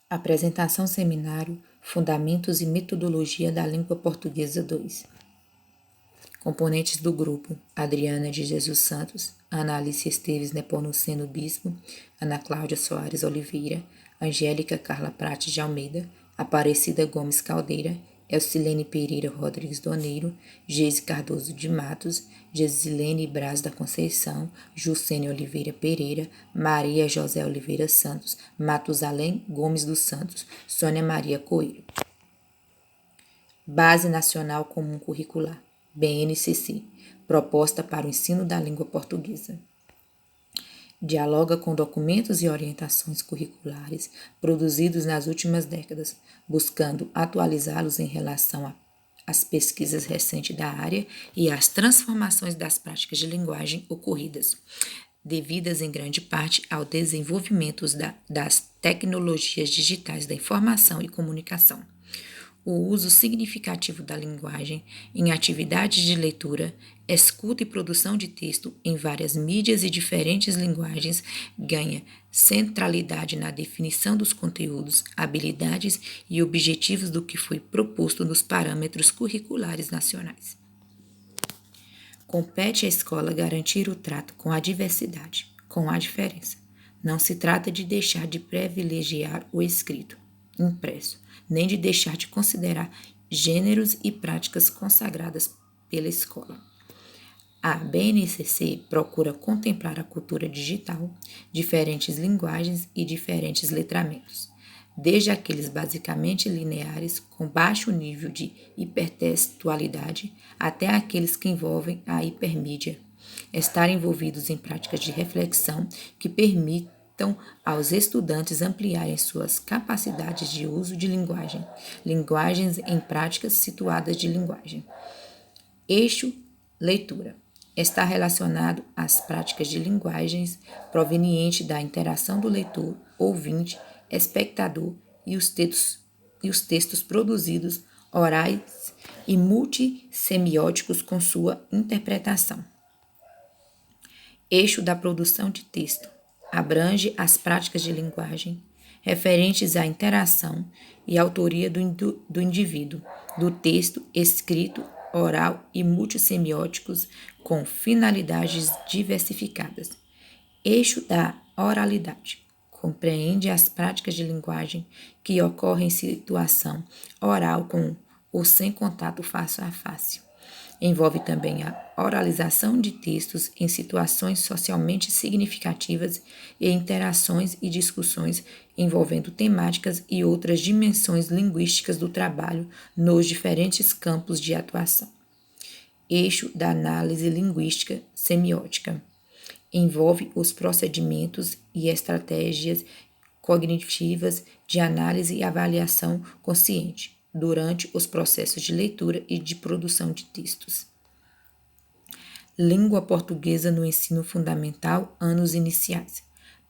Apresentação Seminário Fundamentos e Metodologia da Língua Portuguesa 2. Componentes do grupo: Adriana de Jesus Santos, Ana Alice Esteves Nepomuceno Bispo, Ana Cláudia Soares Oliveira, Angélica Carla Prates de Almeida, Aparecida Gomes Caldeira, Elcilene Pereira Rodrigues Doneiro, Geise Cardoso de Matos, Gesilene Braz da Conceição, Jucene Oliveira Pereira, Maria José Oliveira Santos, Matusalém Gomes dos Santos, Sônia Maria Coelho. Base Nacional Comum Curricular, BNCC, proposta para o ensino da língua portuguesa. Dialoga com documentos e orientações curriculares produzidos nas últimas décadas, buscando atualizá-los em relação às pesquisas recentes da área e às transformações das práticas de linguagem ocorridas, devidas em grande parte ao desenvolvimento das tecnologias digitais da informação e comunicação. O uso significativo da linguagem em atividades de leitura, escuta e produção de texto em várias mídias e diferentes linguagens ganha centralidade na definição dos conteúdos, habilidades e objetivos do que foi proposto nos parâmetros curriculares nacionais. Compete à escola garantir o trato com a diversidade, com a diferença. Não se trata de deixar de privilegiar o escrito, impresso, nem de deixar de considerar gêneros e práticas consagradas pela escola. A BNCC procura contemplar a cultura digital, diferentes linguagens e diferentes letramentos, desde aqueles basicamente lineares com baixo nível de hipertextualidade até aqueles que envolvem a hipermídia, estar envolvidos em práticas de reflexão que permitam aos estudantes ampliarem suas capacidades de uso de linguagens em práticas situadas de linguagem. Eixo leitura. Está relacionado às práticas de linguagens proveniente da interação do leitor, ouvinte, espectador e os textos produzidos, orais e multissemióticos com sua interpretação. Eixo da produção de texto. Abrange as práticas de linguagem referentes à interação e autoria do indivíduo, do texto escrito, oral e multissemióticos com finalidades diversificadas. Eixo da oralidade. Compreende as práticas de linguagem que ocorrem em situação oral com ou sem contato face a face. Envolve também a oralização de textos em situações socialmente significativas e interações e discussões envolvendo temáticas e outras dimensões linguísticas do trabalho nos diferentes campos de atuação. Eixo da análise linguística semiótica. Envolve os procedimentos e estratégias cognitivas de análise e avaliação consciente durante os processos de leitura e de produção de textos. Língua portuguesa no ensino fundamental, anos iniciais.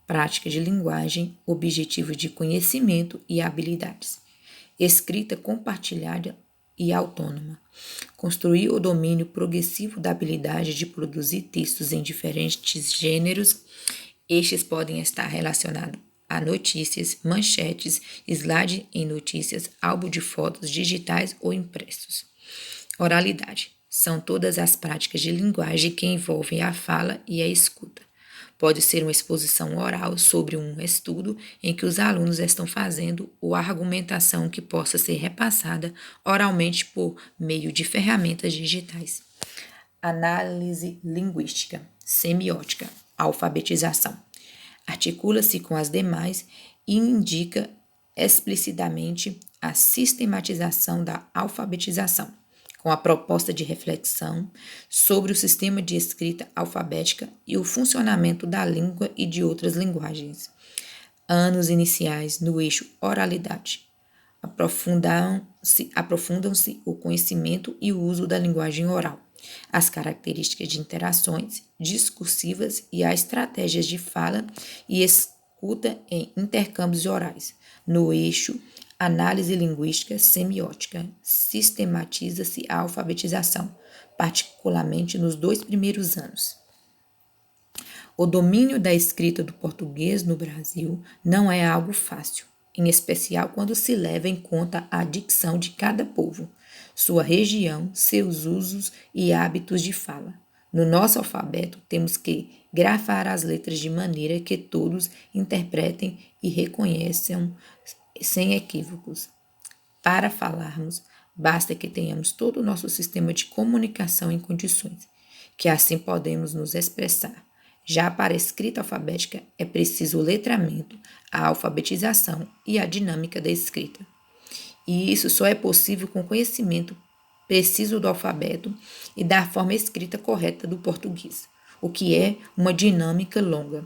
Prática de linguagem, objetivos de conhecimento e habilidades. Escrita compartilhada e autônoma. Construir o domínio progressivo da habilidade de produzir textos em diferentes gêneros. Estes podem estar relacionados a notícias, manchetes, slide em notícias, álbum de fotos digitais ou impressos. Oralidade. São todas as práticas de linguagem que envolvem a fala e a escuta. Pode ser uma exposição oral sobre um estudo em que os alunos estão fazendo ou a argumentação que possa ser repassada oralmente por meio de ferramentas digitais. Análise linguística, semiótica, alfabetização. Articula-se com as demais e indica explicitamente a sistematização da alfabetização, com a proposta de reflexão sobre o sistema de escrita alfabética e o funcionamento da língua e de linguagens. Anos iniciais no eixo oralidade. Aprofundam-se o conhecimento e o uso da linguagem oral, as características de interações discursivas e as estratégias de fala e escuta em intercâmbios orais. No eixo análise linguística semiótica, sistematiza-se a alfabetização, particularmente nos 2 primeiros anos. O domínio da escrita do português no Brasil não é algo fácil. em especial quando se leva em conta a dicção de cada povo, sua região, seus usos e hábitos de fala. No nosso alfabeto, temos que grafar as letras de maneira que todos interpretem e reconheçam sem equívocos. Para falarmos, basta que tenhamos todo o nosso sistema de comunicação em condições, que assim podemos nos expressar. Já para a escrita alfabética, é preciso o letramento, a alfabetização e a dinâmica da escrita. E isso só é possível com conhecimento preciso do alfabeto e da forma escrita correta do português, o que é uma dinâmica longa.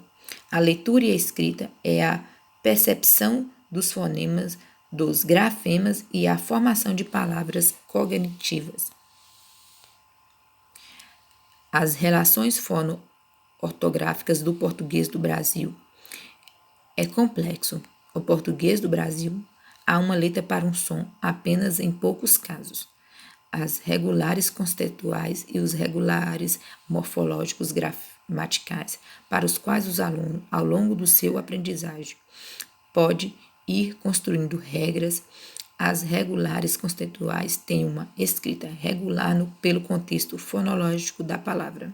A leitura e a escrita é a percepção dos fonemas, dos grafemas e a formação de palavras cognitivas. As relações fono-ortográficas do português do Brasil é complexo. O português do Brasil há uma letra para um som apenas em poucos casos. As regulares conceituais e os regulares morfológicos gramaticais, para os quais os alunos, ao longo do seu aprendizagem, pode ir construindo regras. As regulares conceituais têm uma escrita regular pelo contexto fonológico da palavra.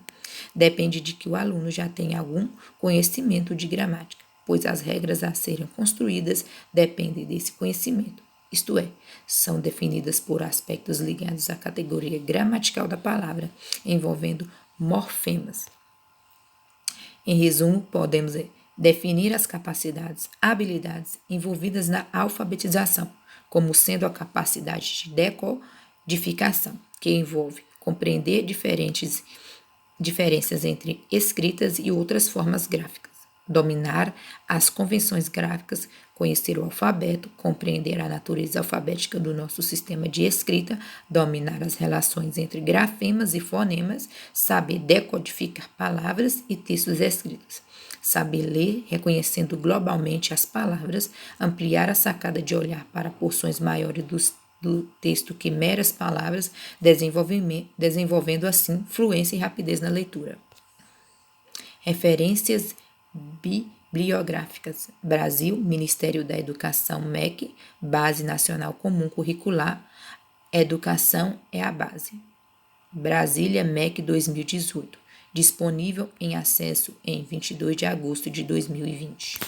Depende de que o aluno já tenha algum conhecimento de gramática, pois as regras a serem construídas dependem desse conhecimento. Isto é, são definidas por aspectos ligados à categoria gramatical da palavra, envolvendo morfemas. Em resumo, podemos definir as capacidades, habilidades envolvidas na alfabetização, como sendo a capacidade de decodificação, que envolve compreender diferenças entre escritas e outras formas gráficas, dominar as convenções gráficas, conhecer o alfabeto, compreender a natureza alfabética do nosso sistema de escrita, dominar as relações entre grafemas e fonemas, saber decodificar palavras e textos escritos, saber ler, reconhecendo globalmente as palavras, ampliar a sacada de olhar para porções maiores do texto que meras palavras, desenvolvendo assim fluência e rapidez na leitura. Referências bibliográficas: Brasil, Ministério da Educação, MEC, Base Nacional Comum Curricular, Educação é a base. Brasília, MEC 2018, disponível em acesso em 22 de agosto de 2020.